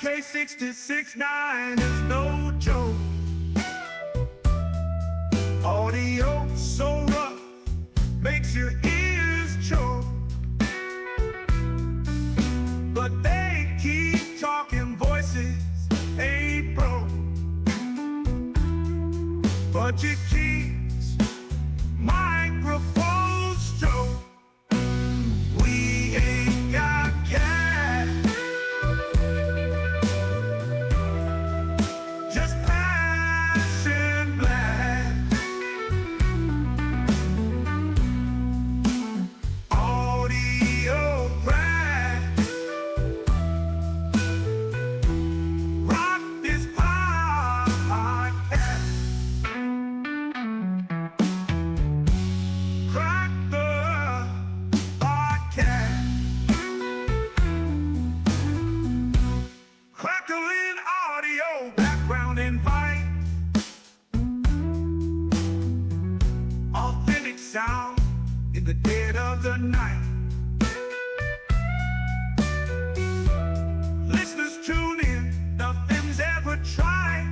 K66.9 is no joke. Audio so rough, makes your ears choke. But they keep talking, voices ain't broke. Budget keeps microphones stroke. We ain't got cash, just passion black. Audio crack. Rock this podcast. Crack the podcast. Crackling audio, background invite. Authentic sound in the dead of the night. Listeners tune in, nothing's ever tried.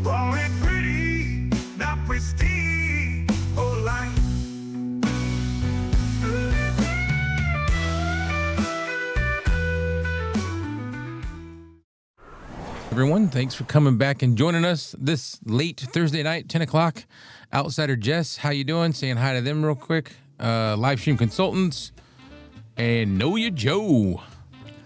Raw and pretty, not pristine or light. Everyone, thanks for coming back and joining us this late Thursday night, 10 o'clock. Outsider Jess, how you doing? Saying hi to them real quick. Live stream consultants. And Know Ya Joe.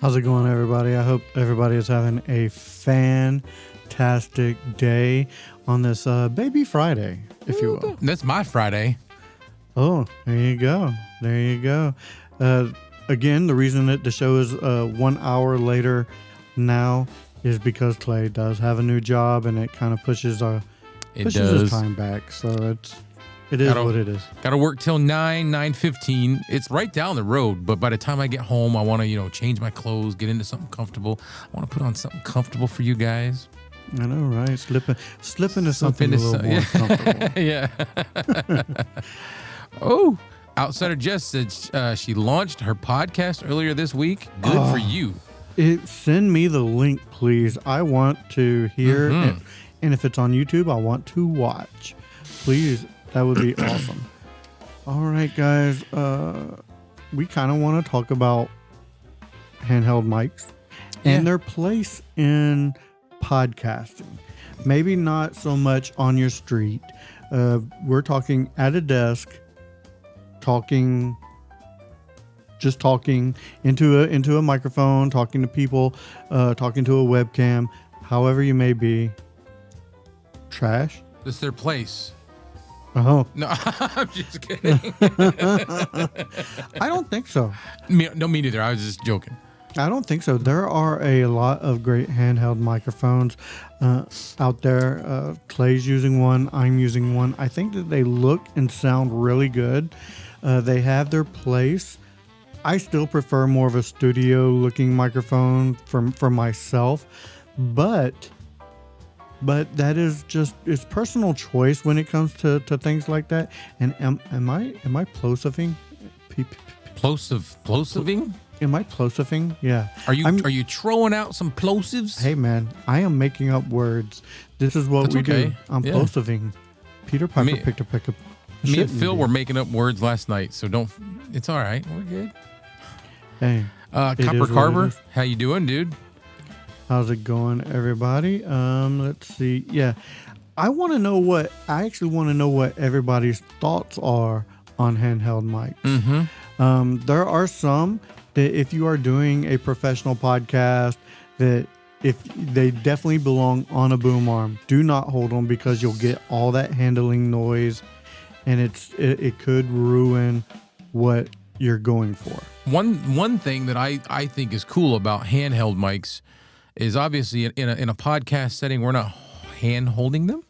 How's it going, everybody? I hope everybody is having a fantastic day on this baby Friday, if you will. That's my Friday. Oh, there you go. There you go. Again, the reason that the show is 1 hour later now is because Clay does have a new job, and it kind of pushes his time back. So it is what it is. Got to work till 9:15. It's right down the road, but by the time I get home, I want to, change my clothes, get into something comfortable. I want to put on something comfortable for you guys. I know, right? Slip into something a little more comfortable. Yeah. Oh, Outsider Jess said she launched her podcast earlier this week. Good for you. Send me the link, please. I want to hear it. And if it's on YouTube, I want to watch. Please, that would be awesome. All right, guys. We kind of want to talk about handheld mics and their place in podcasting. Maybe not so much on your street. We're talking at a desk, talking into a microphone, talking to people, talking to a webcam, however you may be. Trash? This is their place. Oh. No, I'm just kidding. I don't think so. Me neither. I was just joking. I don't think so. There are a lot of great handheld microphones out there. Clay's using one. I'm using one. I think that they look and sound really good. They have their place. I still prefer more of a studio-looking microphone for myself, but that is just it's personal choice when it comes to things like that. And am I plosiving? Plosiving? Am I plosiving? Yeah. Are you throwing out some plosives? Hey man, I am making up words. This is what we do. I'm plosiving. Peter Piper picked a pick up. Me and Phil were making up words last night, so don't. It's all right. We're good. Hey, Copper Carver, how you doing, dude? How's it going, everybody? Let's see. Yeah, I actually want to know what everybody's thoughts are on handheld mics. There are some that if you are doing a professional podcast, that if they definitely belong on a boom arm, do not hold them because you'll get all that handling noise, and it could ruin what you're going for. One thing that I think is cool about handheld mics is obviously in a podcast setting, we're not hand holding them,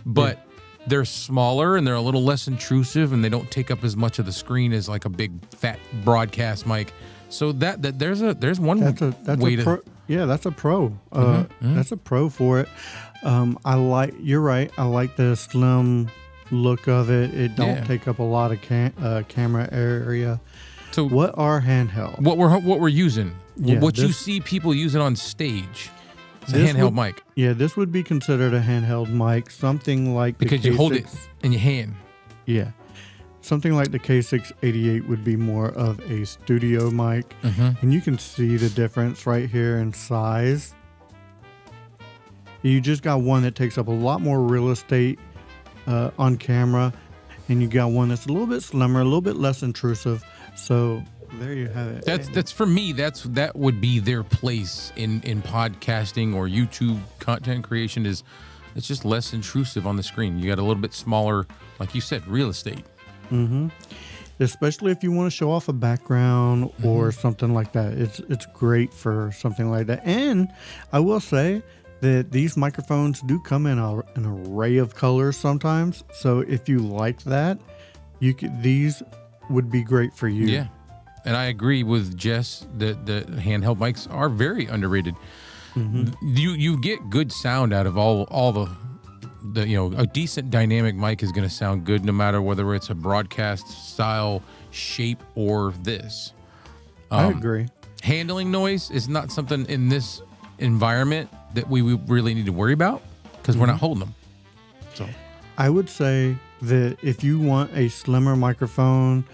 but they're smaller and they're a little less intrusive and they don't take up as much of the screen as like a big fat broadcast mic. So there's one way to. Yeah, that's a pro. That's a pro for it. You're right. I like the slim look of it. It don't take up a lot of camera area. So what are handheld? what we're using, Yeah, what you this- see people using on stage, it's a This handheld would- mic Yeah, this would be considered a handheld mic, something like because the you hold it K6 in your hand. Yeah. Something like the K688 would be more of a studio mic. And you can see the difference right here in size. You just got one that takes up a lot more real estate on camera. And you got one that's a little bit slimmer, a little bit less intrusive. So there you have it. That's for me. That would be their place in podcasting or YouTube content creation. It's just less intrusive on the screen. You got a little bit smaller, like you said, real estate. Especially if you want to show off a background or something like that. It's great for something like that. And I will say that these microphones do come in an array of colors sometimes. So if you like that, these would be great for you. Yeah, and I agree with Jess that the handheld mics are very underrated. You get good sound out of all the a decent dynamic mic is going to sound good no matter whether it's a broadcast style shape or this. I agree. Handling noise is not something in this environment that we really need to worry about because we're not holding them. So I would say that if you want a slimmer microphone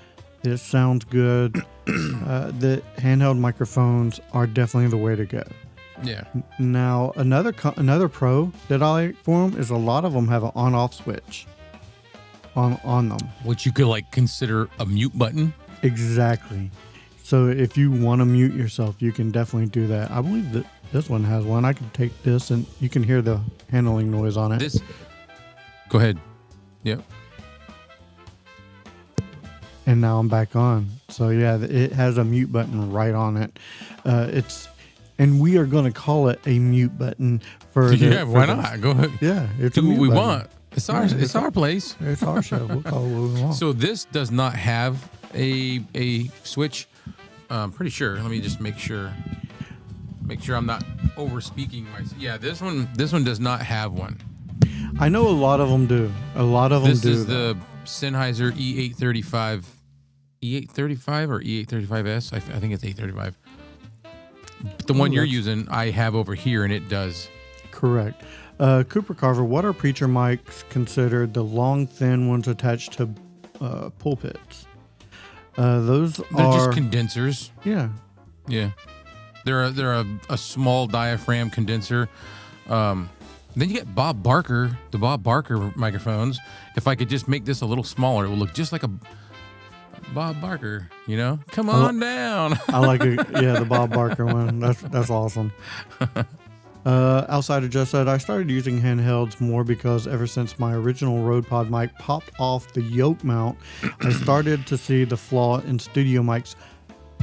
that sounds good, the handheld microphones are definitely the way to go. yeah, Now, another pro that I like for them is a lot of them have an on-off switch on them. which you could like consider a mute button. Exactly. So if you want to mute yourself, you can definitely do that. I believe that this one has one. I can take this and you can hear the handling noise on it. This, go ahead. Yep. And now I'm back on. So yeah, it has a mute button right on it. And we are going to call it a mute button for Why not? Go ahead. Yeah, it's Do a what mute we button. want. It's our place. It's our show. We'll call it what we want. So this does not have a switch. I'm pretty sure. Let me just make sure. Make sure I'm not over-speaking myself. Yeah, this one does not have one. I know a lot of them do. A lot of them This do. is the Sennheiser E835. E835 or E835S? I think it's 835. But the one you're using, I have over here, and it does. Correct. Cooper Carver, what are preacher mics considered the long, thin ones attached to pulpits? Those They're are just condensers. yeah. Yeah, they're a small diaphragm condenser. Then you get Bob Barker, the Bob Barker microphones. If I could just make this a little smaller, it will look just like a Bob Barker. Come on down. I like it. Yeah, the Bob Barker one. That's awesome. Outside of just that, I started using handhelds more because ever since my original Rode Pod mic popped off the yoke mount, I started to see the flaw in studio mics.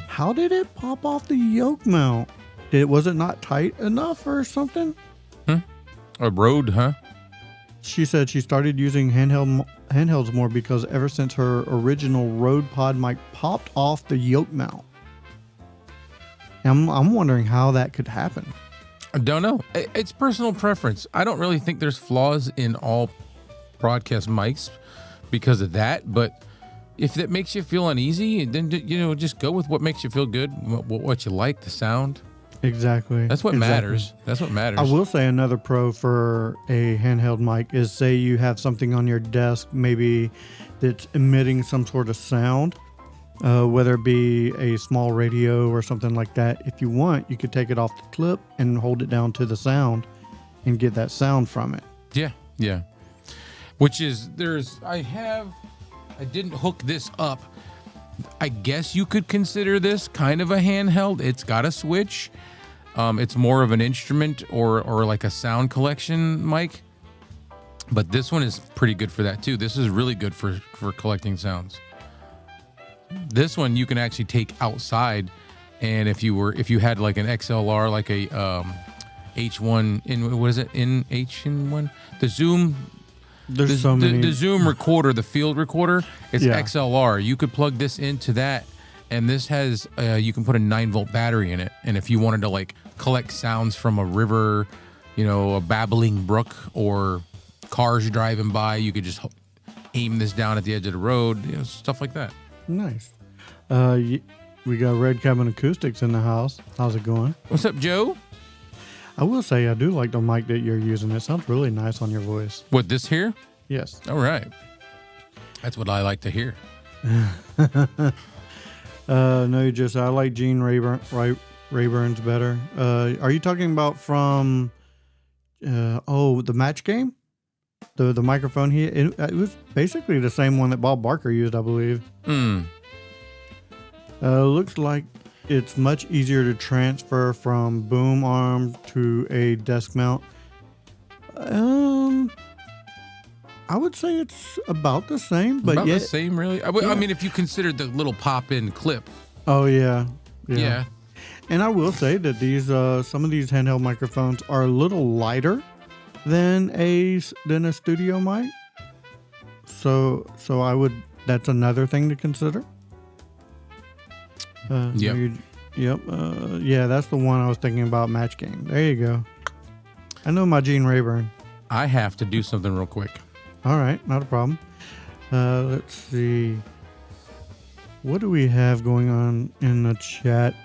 How did it pop off the yoke mount? Was it not tight enough or something? A Rode, huh? She said she started using handhelds more because ever since her original Rode Pod mic popped off the yoke mount. I'm wondering how that could happen. I don't know. It's personal preference. I don't really think there's flaws in all broadcast mics because of that. But if that makes you feel uneasy, then just go with what makes you feel good, what you like, the sound. Exactly. That's what matters. That's what matters. I will say another pro for a handheld mic is say you have something on your desk maybe that's emitting some sort of sound, whether it be a small radio or something like that. If you want, you could take it off the clip and hold it down to the sound and get that sound from it. Yeah. Which is I didn't hook this up. I guess you could consider this kind of a handheld. It's got a switch. It's more of an instrument or like a sound collection mic. But this one is pretty good for that too. This is really good for collecting sounds. This one you can actually take outside, and if you had like an XLR, like a H1 H1, the Zoom. There's so many. The Zoom recorder, the field recorder, it's Yeah. XLR. You could plug this into that, and this has you can put a 9-volt battery in it. And if you wanted to like collect sounds from a river, a babbling brook, or cars driving by, you could just aim this down at the edge of the road, stuff like that. Nice. We got Red Cabin Acoustics in the house. How's it going? What's up, Joe? I will say I do like the mic that you're using. It sounds really nice on your voice. What, this here? Yes. All right. That's what I like to hear. No, I like Gene Rayburn's better. Are you talking about from the match game? The microphone it was basically the same one that Bob Barker used, I believe. Looks like it's much easier to transfer from boom arm to a desk mount. I would say it's about the same, but about yet the same, really. I mean, if you considered the little pop-in clip. Oh yeah. Yeah. And I will say that these some of these handheld microphones are a little lighter than a studio mic. So I would. That's another thing to consider. Yep. Yeah, that's the one I was thinking about. Match game. There you go. I know my Gene Rayburn. I have to do something real quick. All right, not a problem. Let's see. What do we have going on in the chat?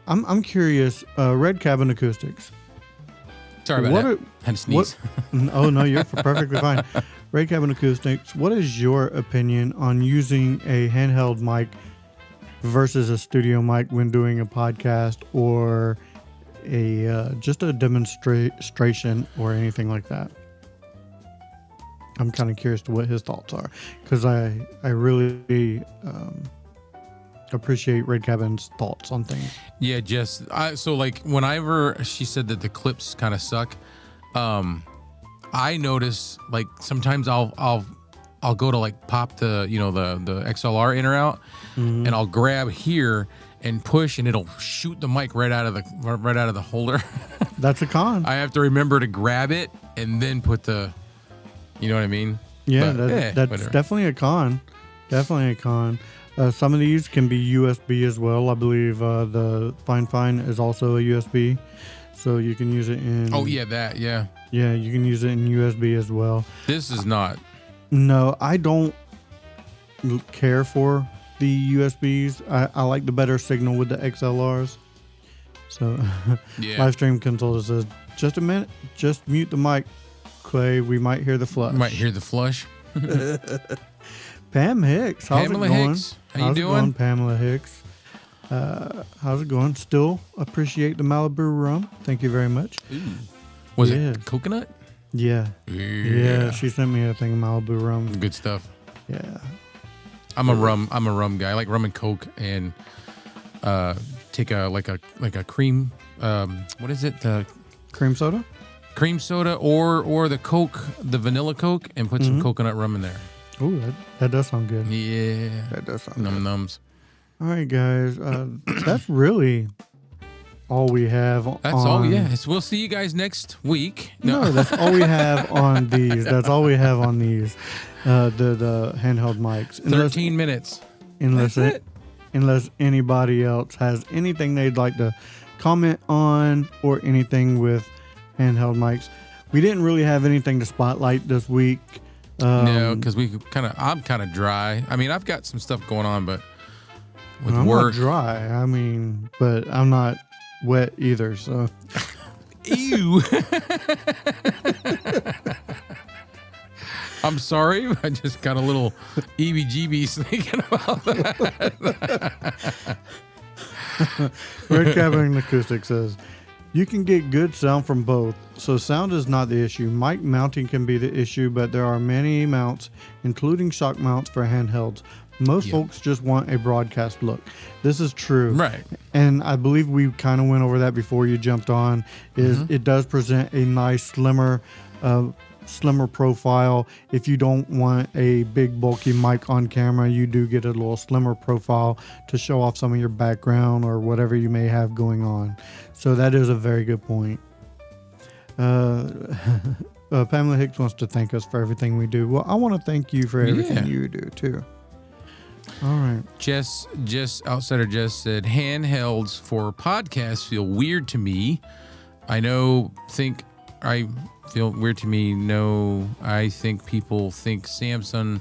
I'm curious. Red Cabin Acoustics. Sorry about that. I had to sneeze. Oh no, you're perfectly fine. Red Cabin Acoustics. What is your opinion on using a handheld mic versus a studio mic when doing a podcast or a just a demonstration or anything like that? I'm kind of curious to what his thoughts are, because I really appreciate Red Cabin's thoughts on things. Yeah, Jess. So like whenever she said that the clips kind of suck, I notice like sometimes I'll go to like pop the the XLR in or out, and I'll grab here and push, and it'll shoot the mic right out of the holder. That's a con. I have to remember to grab it and then put the. You know what I mean? Yeah, that's definitely a con. Definitely a con. Some of these can be USB as well. I believe the Fine is also a USB, so you can use it in. Oh yeah, that yeah. Yeah, you can use it in USB as well. This is not. No, I don't care for the USBs. I like the better signal with the XLRs. So, yeah. Livestream Consultant says, just a minute, just mute the mic. Clay, we might hear the flush. Might hear the flush. Pam Hicks, how's Pamela it going? Hicks, how you doing? Pamela Hicks. How's it going? Still appreciate the Malibu rum. Thank you very much. Ooh. Was it coconut? Yeah. Yeah. She sent me a thing of Malibu rum. Good stuff. Yeah. I'm a rum guy. I like rum and Coke, and take a cream. What is it? Cream soda. Cream soda or the Coke, the vanilla Coke, and put some coconut rum in there. Oh, that does sound good. Yeah. That does sound good. Nums. All right, guys. That's really all we have. All, yeah. We'll see you guys next week. No, that's all we have on these. That's all we have on these. The handheld mics. 13 minutes. Unless anybody else has anything they'd like to comment on or anything with handheld mics. We didn't really have anything to spotlight this week. No, because I'm kind of dry. I mean, I've got some stuff going on, but with I'm work. not dry. I mean, but I'm not wet either. So, ew. I'm sorry. I just got a little EBGBs thinking about that. Red Cabin Acoustic says, you can get good sound from both, so sound is not the issue. Mic mounting can be the issue, but there are many mounts, including shock mounts for handhelds. Most folks just want a broadcast look. This is true. Right. And I believe we kind of went over that before you jumped on, it does present a nice, slimmer profile. If you don't want a big bulky mic on camera, you do get a little slimmer profile to show off some of your background or whatever you may have going on. So that is a very good point. Pamela Hicks wants to thank us for everything we do. Well, I want to thank you for everything you do too. All right. Outsider Jess said, handhelds for podcasts feel weird to me. I feel weird to me. No, I think people think Samsung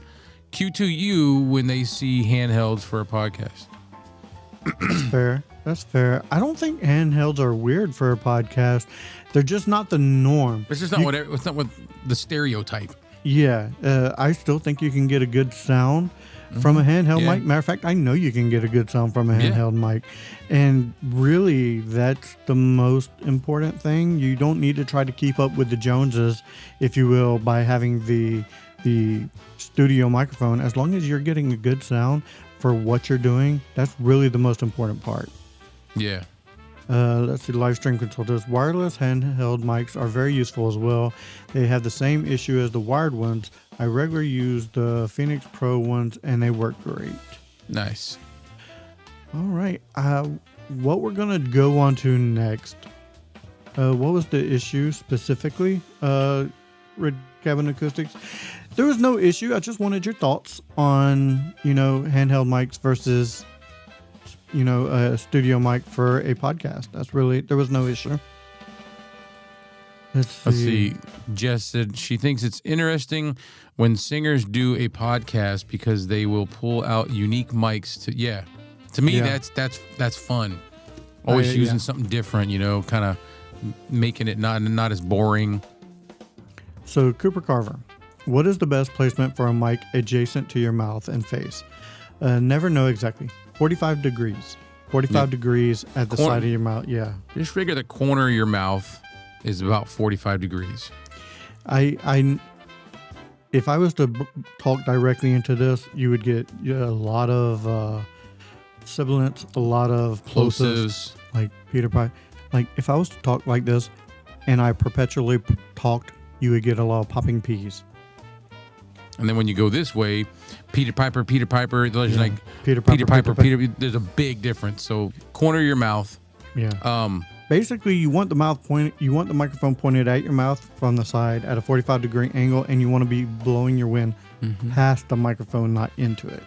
Q2U when they see handhelds for a podcast. Fair. That's fair. I don't think handhelds are weird for a podcast. They're just not the norm. It's just not it's not what the stereotype. Yeah, I still think you can get a good sound from a handheld Yeah. mic. Matter of fact, I know you can get a good sound from a handheld mic. And really, that's the most important thing. You don't need to try to keep up with the Joneses, if you will, by having the studio microphone. As long as you're getting a good sound for what you're doing, that's really the most important part. Yeah. Let's see, live stream consultants. Wireless handheld mics are very useful as well. They have the same issue as the wired ones. I regularly use the Phoenix Pro ones and they work great. Nice. All right. What we're going to go on to next. What was the issue specifically? Red Cabin Acoustics. There was no issue. I just wanted your thoughts on, handheld mics versus a studio mic for a podcast. There was no issue. Let's see. Jess said she thinks it's interesting when singers do a podcast because they will pull out unique mics to me, that's fun. Always using something different, kind of making it not as boring. So Cooper Carver, what is the best placement for a mic adjacent to your mouth and face? Never know exactly. 45 degrees. 45 degrees at the side of your mouth. Yeah. Just figure the corner of your mouth is about 45 degrees. If I was to talk directly into this, you would get a lot of sibilants, a lot of plosives, like Peter Piper. Like if I was to talk like this and I perpetually talked, you would get a lot of popping P's. And then when you go this way, Peter Piper, there's like Peter Piper. There's a big difference. So corner of your mouth. Yeah. Basically, you want the microphone pointed at your mouth from the side at a 45-degree angle, and you want to be blowing your wind past the microphone, not into it.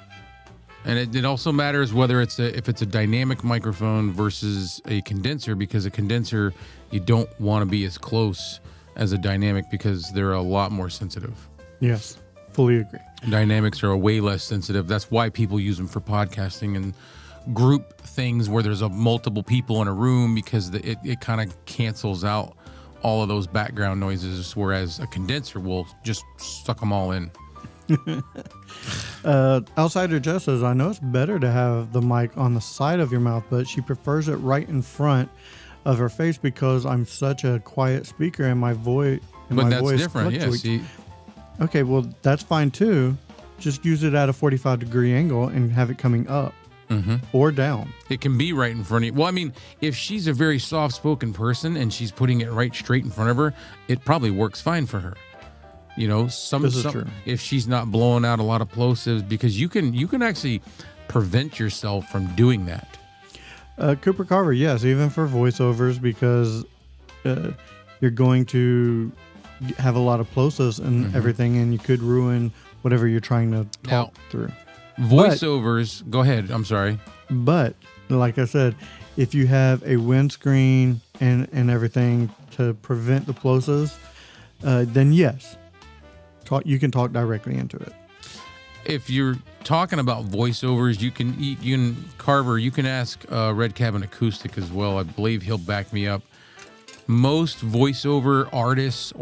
And it also matters whether if it's a dynamic microphone versus a condenser, because a condenser you don't want to be as close as a dynamic because they're a lot more sensitive. Yes. Fully agree. Dynamics are way less sensitive. That's why people use them for podcasting and group things where there's multiple people in a room, because it kind of cancels out all of those background noises, whereas a condenser will just suck them all in. Outsider Jess says, I know it's better to have the mic on the side of your mouth, but she prefers it right in front of her face because I'm such a quiet speaker and my voice. But that's different. Yeah. See. Okay, well, that's fine too. Just use it at a 45-degree angle and have it coming up or down. It can be right in front of you. Well, I mean, if she's a very soft-spoken person and she's putting it right straight in front of her, it probably works fine for her. This is true. If she's not blowing out a lot of plosives, because you can actually prevent yourself from doing that. Cooper Carver, yes, even for voiceovers, because you're going to have a lot of plosives and everything, and you could ruin whatever you're trying to talk through. Voiceovers, go ahead. I'm sorry. But like I said, if you have a windscreen and everything to prevent the plosives, then yes, you can talk directly into it. If you're talking about voiceovers, you can ask Red Cabin Acoustic as well. I believe he'll back me up. Most voiceover artists,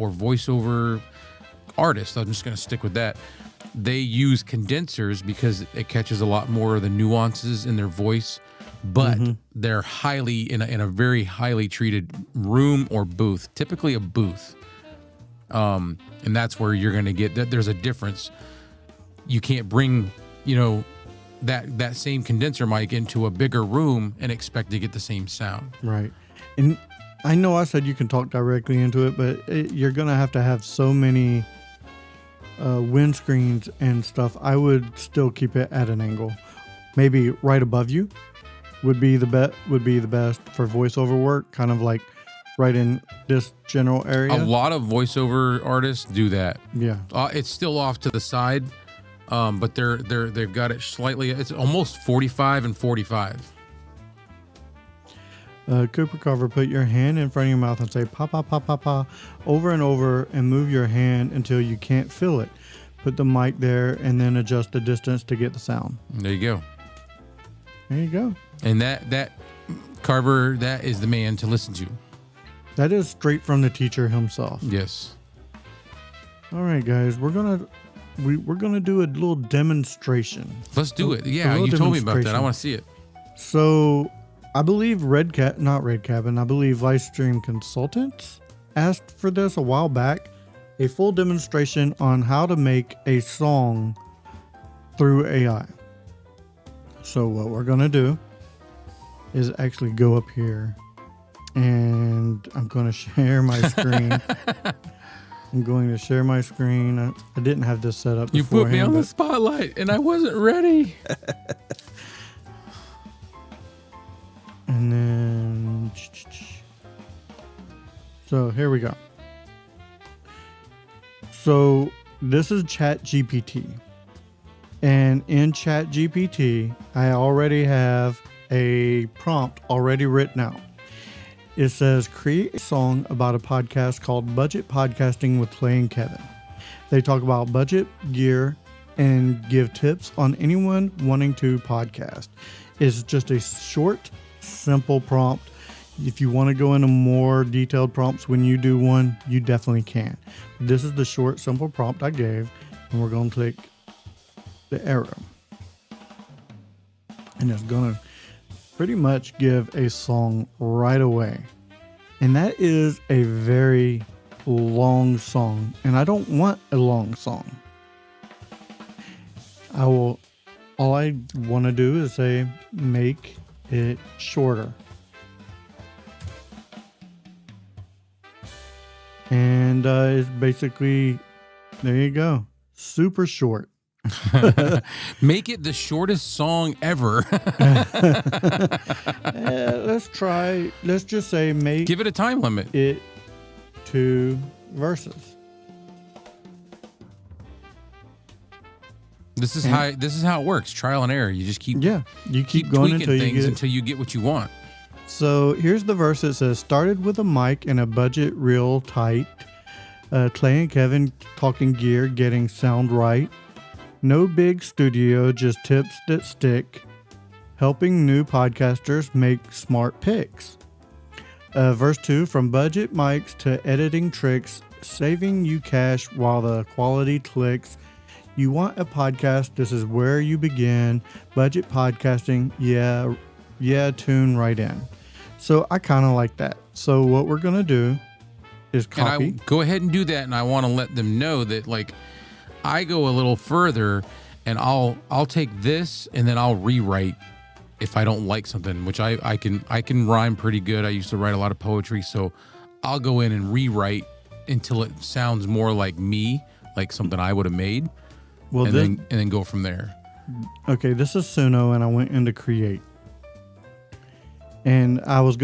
I'm just going to stick with that, they use condensers because it catches a lot more of the nuances in their voice, but they're in a very highly treated room or booth, typically a booth. And that's where you're going to get that. There's a difference. You can't bring, that same condenser mic into a bigger room and expect to get the same sound. Right. And I know I said you can talk directly into it, but you're going to have so many windscreens and stuff. I would still keep it at an angle. Maybe right above you would be the best for voiceover work, kind of like right in this general area. A lot of voiceover artists do that. Yeah. It's still off to the side, but they've got it slightly. It's almost 45 and 45. Cooper Carver, put your hand in front of your mouth and say pa pa pa pa pa over and over, and move your hand until you can't feel it. Put the mic there and then adjust the distance to get the sound. There you go. There you go. And that Carver, that is the man to listen to. That is straight from the teacher himself. Yes. All right, guys, we're gonna do a little demonstration. Let's do it. A Yeah, little you told me about that. I demonstration. want to see it. So, I believe not Red Cabin, I believe Livestream Consultants asked for this a while back. A full demonstration on how to make a song through AI. So what we're going to do is actually go up here and I'm going to share my screen. I'm going to share my screen. I didn't have this set up You beforehand. put me on the spotlight and I wasn't ready. And then, so here we go. So this is ChatGPT. And in ChatGPT, I already have a prompt already written out. It says, create a song about a podcast called Budget Podcasting with Clay and Kevin. They talk about budget gear and give tips on anyone wanting to podcast. It's just a short, simple prompt. If you want to go into more detailed prompts when you do one, you definitely can. This is the short, simple prompt I gave, and we're going to click the arrow. And it's going to pretty much give a song right away. And that is a very long song, and I don't want a long song. All I want to do is say, make it shorter. And it's basically, there you go. Super short. Make it the shortest song ever. Let's just say make Give it a time limit. it 2 verses. This is how it works. Trial and error. You just keep You keep going tweaking until you things get until you get what you want. So here's the verse that says, started with a mic and a budget real tight. Clay and Kevin talking gear, getting sound right. No big studio, just tips that stick. Helping new podcasters make smart picks. Verse 2, from budget mics to editing tricks, saving you cash while the quality clicks. You want a podcast, this is where you begin. Budget podcasting, yeah, tune right in. So I kind of like that. So what we're going to do is copy. And I go ahead and do that, and I want to let them know that, like, I go a little further, and I'll take this and then I'll rewrite if I don't like something, which I can rhyme pretty good. I used to write a lot of poetry, so I'll go in and rewrite until it sounds more like me, like something I would have made. Well, and then go from there. Okay, this is Suno, and I went into create. And I was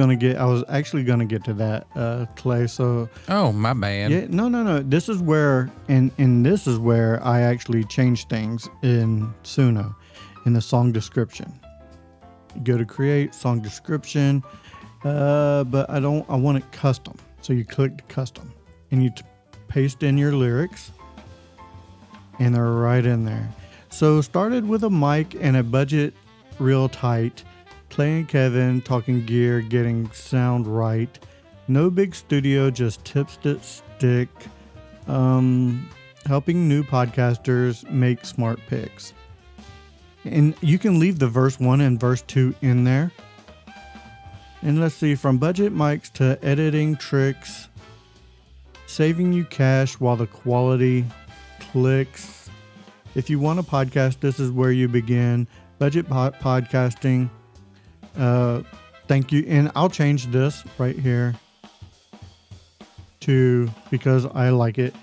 actually gonna get to that, Clay. So Oh, my bad. yeah, no. This is where, and this is where I actually change things in Suno, in the song description. Go to create song description, but I want it custom. So you click to custom, and you paste in your lyrics, and they're right in there. So started with a mic and a budget real tight. Clay and Kevin talking gear, getting sound right. No big studio, just tips that stick. Helping new podcasters make smart picks. And you can leave the verse 1 and verse 2 in there. And let's see, from budget mics to editing tricks, saving you cash while the quality clicks. If you want a podcast, this is where you begin. Budget podcasting. Thank you. And I'll change this right here to, because I like it.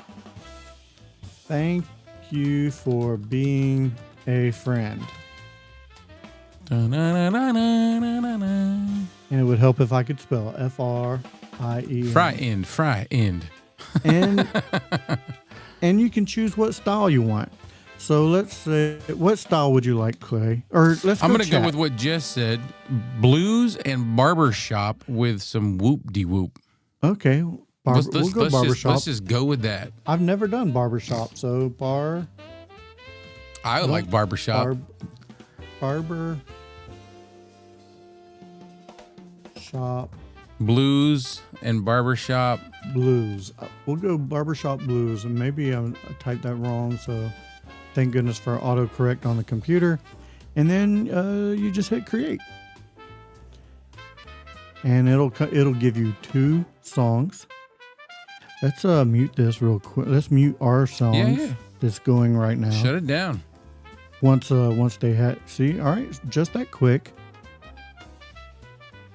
Thank you for being a friend. And it would help if I could spell F-R-I-E. Fry end. And you can choose what style you want. So let's say, what style would you like, Clay? Or let's. I'm going to go with what Jess said: blues and barbershop with some whoop-de-whoop. Okay, we'll go barbershop. Let's just go with that. I've never done barbershop, so I like barbershop. barber. Barbershop Blues and barbershop. blues. We'll go barbershop blues, and maybe I typed that wrong. So thank goodness for autocorrect on the computer. And then you just hit create, and it'll give you 2 songs. Let's mute this real quick. Let's mute our songs that's going right now. Shut it down. Once they had see, all right, just that quick,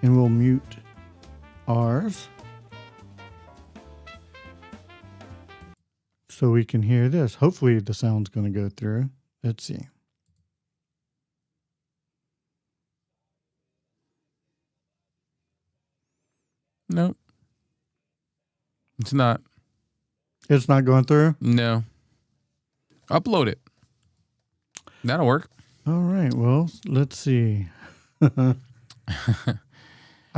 and we'll mute ours so we can hear this. Hopefully the sound's going to go through. Let's see. Nope. It's not. It's not going through? No. Upload it. That'll work. All right. Well, let's see. I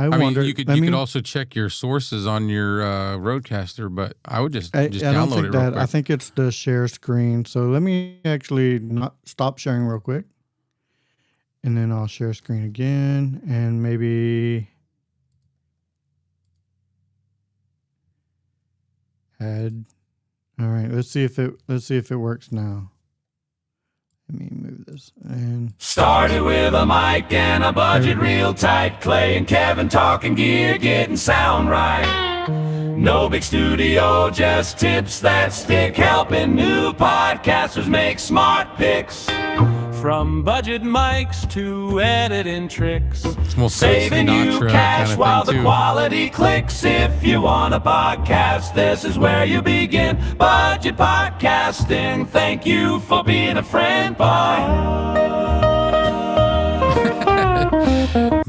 mean, wonder. you could also check your sources on your Roadcaster, but I would just download it real quick. I think it's the share screen. So let me actually not stop sharing real quick, and then I'll share screen again, and maybe add. All right. Let's see if it works now. Let me move this and started with a mic and a budget real tight. Clay and Kevin talking gear, getting sound right. No big studio, just tips that stick, helping new podcasters make smart picks. From budget mics to editing tricks, saving you cash while the quality clicks. If you want a podcast, this is where you begin. Budget podcasting, thank you for being a friend. Bye.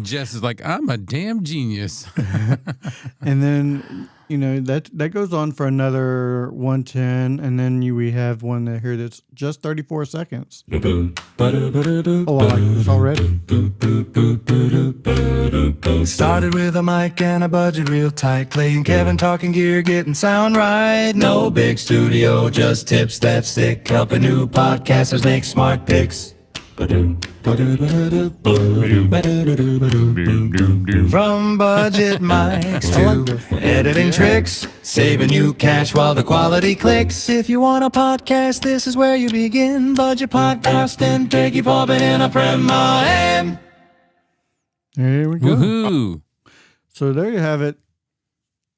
Jess is like, I'm a damn genius. and then that goes on for another 110, and then we have one here that's just 34 seconds. Oh, I like this already. Started with a mic and a budget real tight. Clay and Kevin talking gear, getting sound right. No big studio, just tips that stick, helping new podcasters make smart picks. From budget mics to editing tricks, saving you cash while the quality clicks. If you want a podcast, this is where you begin. Budget podcasting, take you popping in a prem. There we go. Woohoo! So there you have it.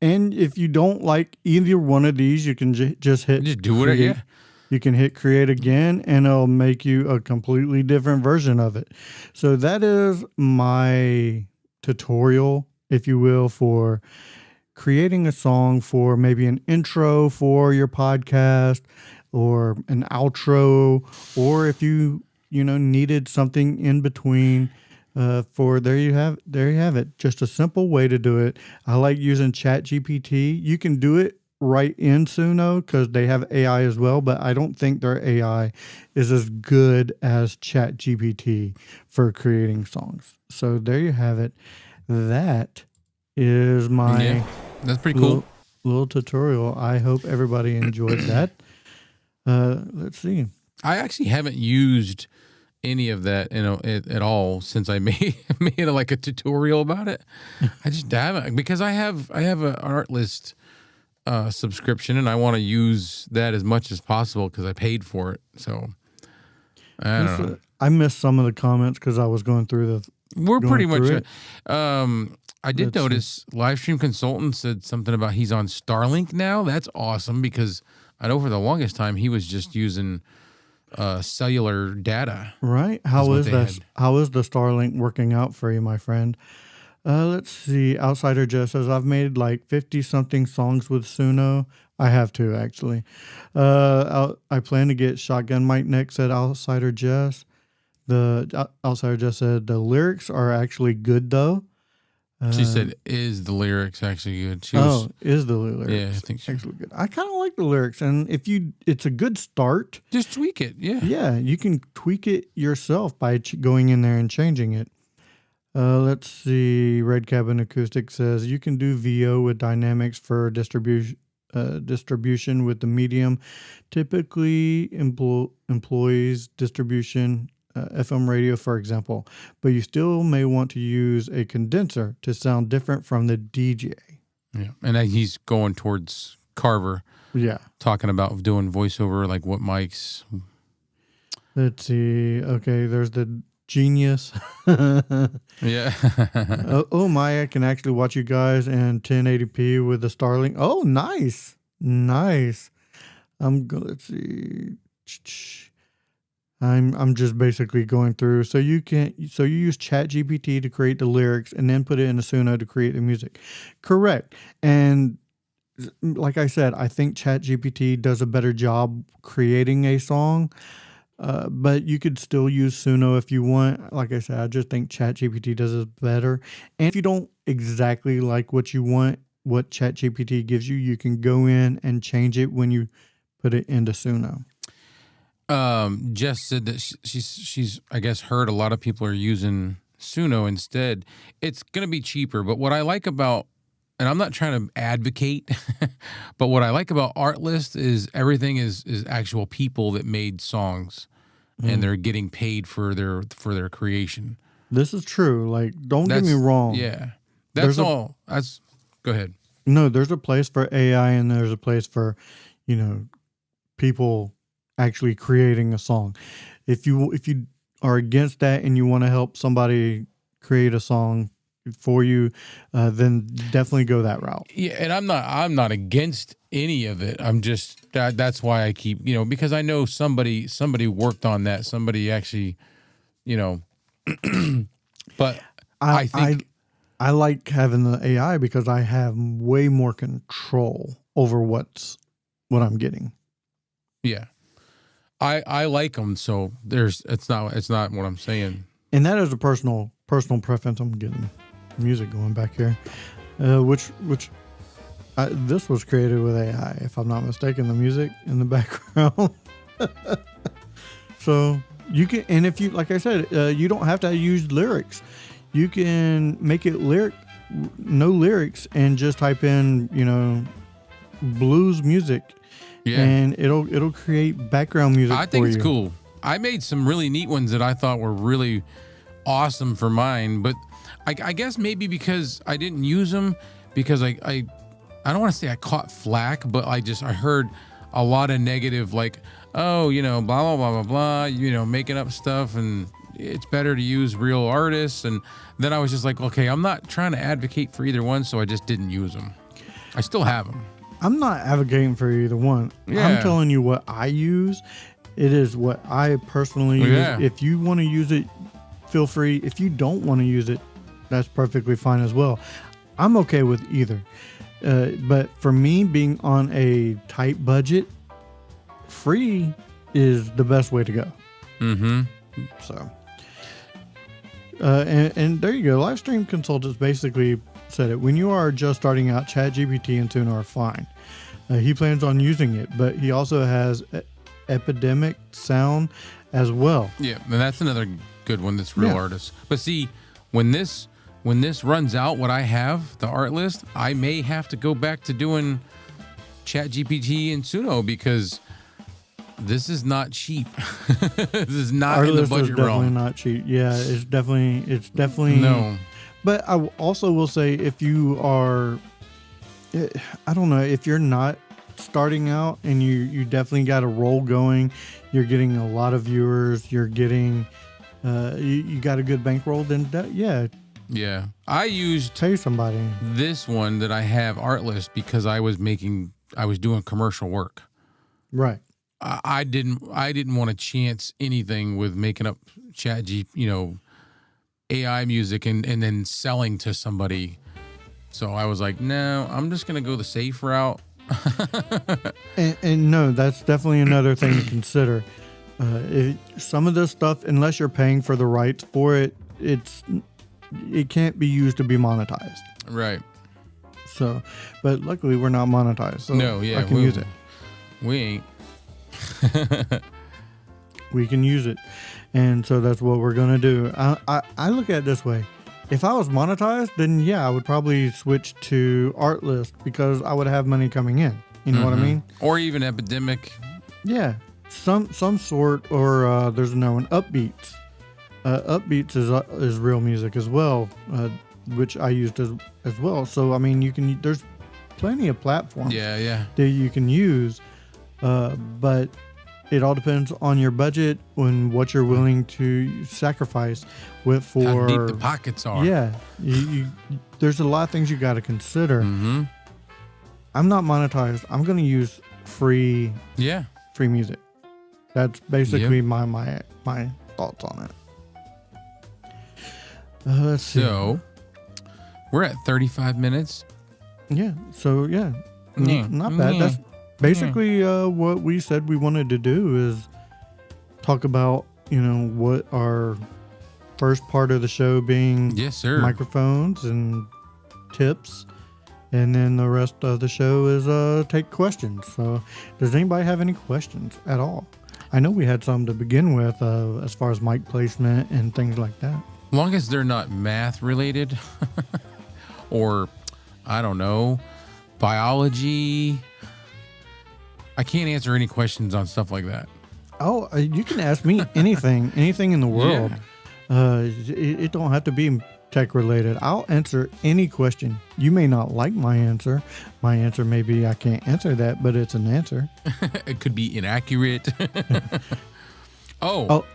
And if you don't like either one of these, you can just do whatever. Yeah. You can hit create again, and it'll make you a completely different version of it. So that is my tutorial, if you will, for creating a song for maybe an intro for your podcast or an outro, or if you needed something in between. There you have it. Just a simple way to do it. I like using ChatGPT. You can do it right in Suno because they have AI as well, but I don't think their AI is as good as ChatGPT for creating songs. So there you have it. That is my that's pretty cool little tutorial. I hope everybody enjoyed that. Let's see. I actually haven't used any of that at all since I made like a tutorial about it. I just haven't, because I have an Artlist subscription, and I want to use that as much as possible because I paid for it. So I don't know. I missed some of the comments because I was going through We're pretty much. I did notice Livestream Consultant said something about he's on Starlink now. That's awesome, because I know for the longest time he was just using cellular data. Right? How is that? How is the Starlink working out for you, my friend? Let's see. Outsider Jess says, I've made like 50-something songs with Suno. I have to, actually. I plan to get Shotgun Mic next, said Outsider Jess. The Outsider Jess said, the lyrics are actually good, though. She said, is the lyrics actually good? Is the lyrics yeah, I think so. actually good? I kind of like the lyrics, and it's a good start. Just tweak it, yeah. Yeah, you can tweak it yourself by going in there and changing it. Let's see. Red Cabin Acoustic says you can do VO with dynamics for distribution with the medium. Typically employs distribution FM radio, for example, but you still may want to use a condenser to sound different from the DJ. Yeah, and he's going towards Carver, Yeah. talking about doing voiceover, like what mics. Let's see. Okay, there's the Genius. Yeah. Oh my, I can actually watch you guys in 1080p with the Starlink. Oh, nice. Nice. Let's see. I'm just basically going through. So you use ChatGPT to create the lyrics and then put it in a Suno to create the music. Correct. And like I said, I think ChatGPT does a better job creating a song. But you could still use Suno if you want. Like I said, I just think ChatGPT does it better. And if you don't exactly like what you want, what ChatGPT gives you, you can go in and change it when you put it into Suno. Jess said that she's I guess heard a lot of people are using Suno instead. It's gonna be cheaper, but what I like about, and I'm not trying to advocate, but what I like about Artlist is everything is actual people that made songs, and they're getting paid for their creation. This is true. Like, don't get me wrong. Yeah, that's all. Go ahead. No, there's a place for AI, and there's a place for, people actually creating a song. If you are against that and you want to help somebody create a song for you, then definitely go that route. Yeah, and I'm not against any of it. I'm just that's why I keep, because I know somebody worked on that. Somebody actually, but I think I like having the AI because I have way more control over what I'm getting. Yeah. I like them, so it's not what I'm saying. And that is a personal preference. I'm getting music going back here, which this was created with AI, if I'm not mistaken. The music in the background. So you can, and if you, like I said, you don't have to use lyrics. You can make it no lyrics, and just type in blues music. Yeah. And it'll create background music. I think it's cool. I made some really neat ones that I thought were really awesome for mine, but I guess maybe because I didn't use them, because I don't want to say I caught flack, but I heard a lot of negative, like, oh, blah, blah, blah, blah, blah, making up stuff, and it's better to use real artists. And then I was just like, okay, I'm not trying to advocate for either one, so I just didn't use them. I still have them. I'm not advocating for either one. Yeah. I'm telling you what I use. It is what I personally use. If you want to use it, feel free. If you don't want to use it, that's perfectly fine as well. I'm okay with either. But for me, being on a tight budget, free is the best way to go. Mm-hmm. So, and there you go. Livestream Consultants basically said it. When you are just starting out, ChatGPT and Suno are fine. He plans on using it, but he also has Epidemic Sound as well. Yeah, and that's another good one that's real artists. But see, when this runs out, what I have, the art list, I may have to go back to doing ChatGPT and Suno, because this is not cheap. This is not art in the budget realm. Definitely not cheap. Yeah, it's definitely no. But I also will say, if you are, I don't know, if you're not starting out and you definitely got a roll going, you're getting a lot of viewers, you're getting, you got a good bankroll, then yeah. I used tell somebody this one that I have, Artlist, because I was doing commercial work. Right. I didn't want to chance anything with making up AI music and then selling to somebody. So I was like, no, I'm just going to go the safe route. and no, that's definitely another thing to consider. Some of this stuff, unless you're paying for the rights for it, it can't be used to be monetized. Right. So, but luckily we're not monetized. So no, yeah, I can use it. We ain't. We can use it. And so that's what we're going to do. I look at it this way. If I was monetized, then yeah, I would probably switch to Artlist, because I would have money coming in. You know what I mean? Or even Epidemic. Yeah. Some sort, or there's another one, Upbeats. Upbeats is real music as well, which I used as well. So I mean, there's plenty of platforms Yeah. that you can use, but it all depends on your budget and what you're willing to sacrifice with for How deep the pockets are. Yeah, there's a lot of things you got to consider. Mm-hmm. I'm not monetized. I'm going to use free Yeah. music. That's basically my thoughts on it. Let's see. So we're at 35 minutes. Yeah. So yeah, Yeah. not bad. Yeah. That's basically what we said we wanted to do is talk about what our first part of the show being Yes, sir. microphones and tips, and then the rest of the show is take questions. So does anybody have any questions at all? I know we had some to begin with as far as mic placement and things like that. Long as they're not math related or I don't know, biology. I can't answer any questions on stuff like that. Oh, you can ask me anything in the world. It don't have to be tech related. I'll answer any question. You may not like my answer. My answer may be I can't answer that, but it's an answer. It could be inaccurate. Oh,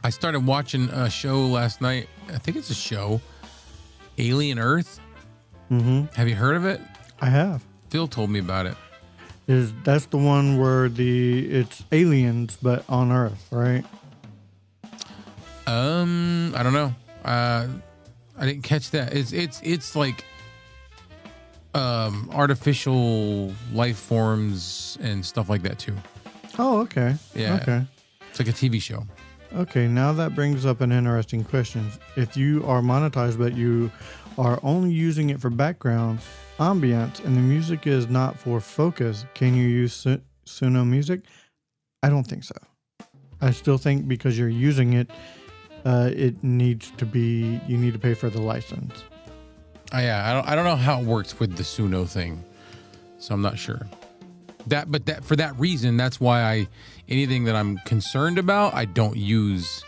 I started watching a show last night. I think it's a show, Alien Earth. mm-hmm. Have you heard of it? I have. Phil told me about it. That's the one where it's aliens but on Earth, right? I don't know. I didn't catch that. It's like artificial life forms and stuff like that too. Oh, okay. Yeah. Okay. It's like a TV show. Okay, now that brings up an interesting question. If you are monetized but you are only using it for background ambience and the music is not for focus, can you use Suno music? I don't think so. I still think because you're using it, it needs to be, you need to pay for the license. Yeah, I don't know how it works with the Suno thing, so I'm not sure. But for that reason, that's why anything that I'm concerned about, I don't use.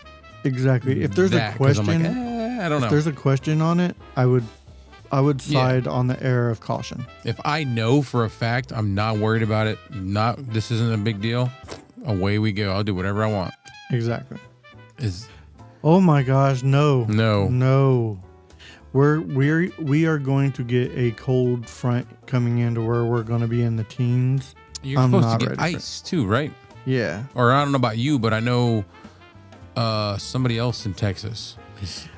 Exactly. If there's a 'cause I'm question, like, I don't know. if there's a question on it, I would side on the air of caution. If I know for a fact I'm not worried about it, this isn't a big deal, away we go. I'll do whatever I want. Exactly. Is Oh my gosh, no. No. We are going to get a cold front coming into where we're going to be in the teens. You're I'm supposed not to get ready for ice too, right? Yeah. Or I don't know about you, but I know somebody else in Texas is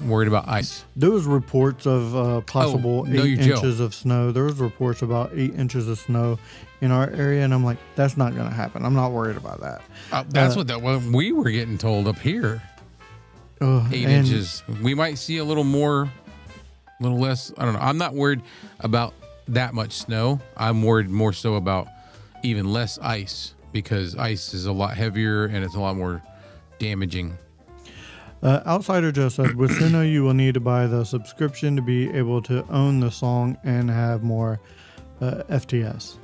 worried about ice. There was reports of possible no, 8 you're Joe. inches of snow. There was reports about 8 inches of snow in our area, and I'm like, that's not going to happen. I'm not worried about that. That's what we were getting told up here. 8 and inches. We might see a little more, a little less. I don't know. I'm not worried about that much snow. I'm worried more so about even less ice because ice is a lot heavier and it's a lot more damaging. Outsider just said, with Suno, you will need to buy the subscription to be able to own the song and have more FTS.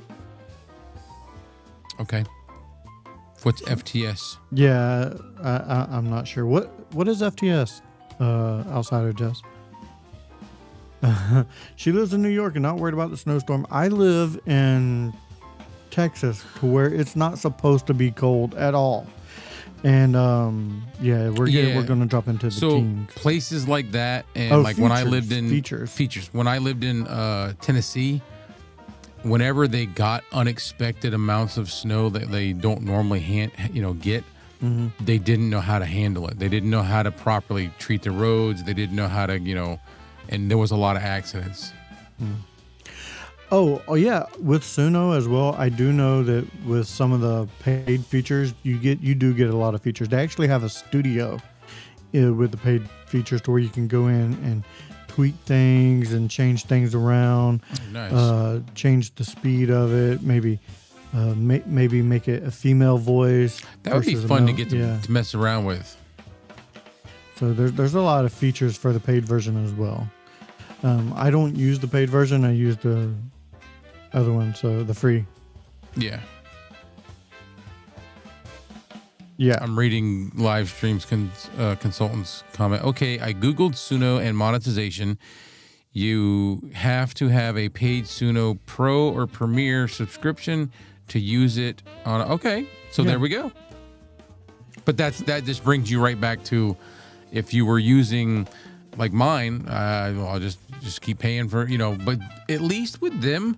Okay. What's FTS? Yeah, I'm not sure. What is FTS? Outsider Jess. She lives in New York and not worried about the snowstorm. I live in Texas to where it's not supposed to be cold at all. And we're gonna drop into the teens. Places like that, and when I lived in features. When I lived in Tennessee, whenever they got unexpected amounts of snow that they don't normally get, they didn't know how to handle it. They didn't know how to properly treat the roads. They didn't know how to, and there was a lot of accidents. Oh yeah, with Suno as well. I do know that with some of the paid features, you do get a lot of features. They actually have a studio with the paid features to where you can go in and tweak things and change things around. Nice. Change the speed of it. Maybe make it a female voice. That would be fun to get to mess around with. So there's a lot of features for the paid version as well. I don't use the paid version. I use the other one, so the free. Yeah. Yeah. I'm reading live streams consultants comment. Okay, I Googled Suno and monetization. You have to have a paid Suno Pro or Premier subscription to use it on. Okay, so there we go. But that just brings you right back to if you were using like mine, I'll just keep paying for, but at least with them,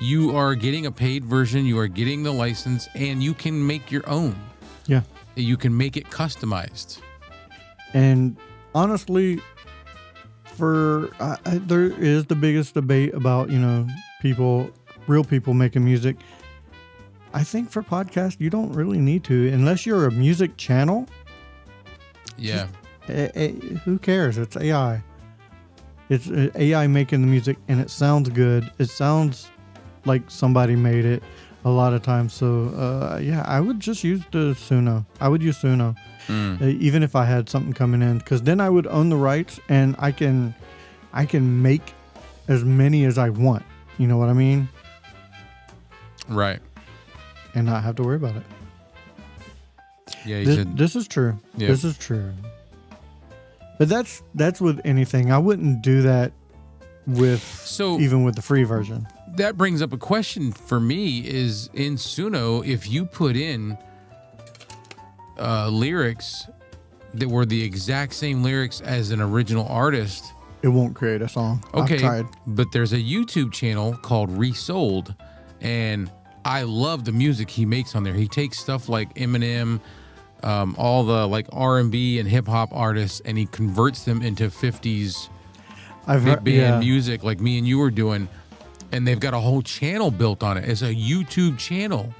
you are getting a paid version, you are getting the license, and you can make your own. Yeah. You can make it customized. And honestly, there is the biggest debate about, real people making music. I think for podcasts, you don't really need to, unless you're a music channel. Yeah. Who cares? It's AI. It's AI making the music, and it sounds good. It sounds like somebody made it a lot of times. So, I would just use the Suno. I would use Suno, even if I had something coming in, because then I would own the rights, and I can make as many as I want. You know what I mean? Right. And not have to worry about it. Yeah, this is true. Yeah. This is true. But that's with anything. I wouldn't do that even with the free version. That brings up a question for me is in Suno, if you put in lyrics that were the exact same lyrics as an original artist, it won't create a song. Okay, I've tried. But there's a YouTube channel called Resold, and I love the music he makes on there. He takes stuff like Eminem, all the like R&B and hip hop artists, and he converts them into 50s big band music like me and you were doing. And they've got a whole channel built on it. It's a YouTube channel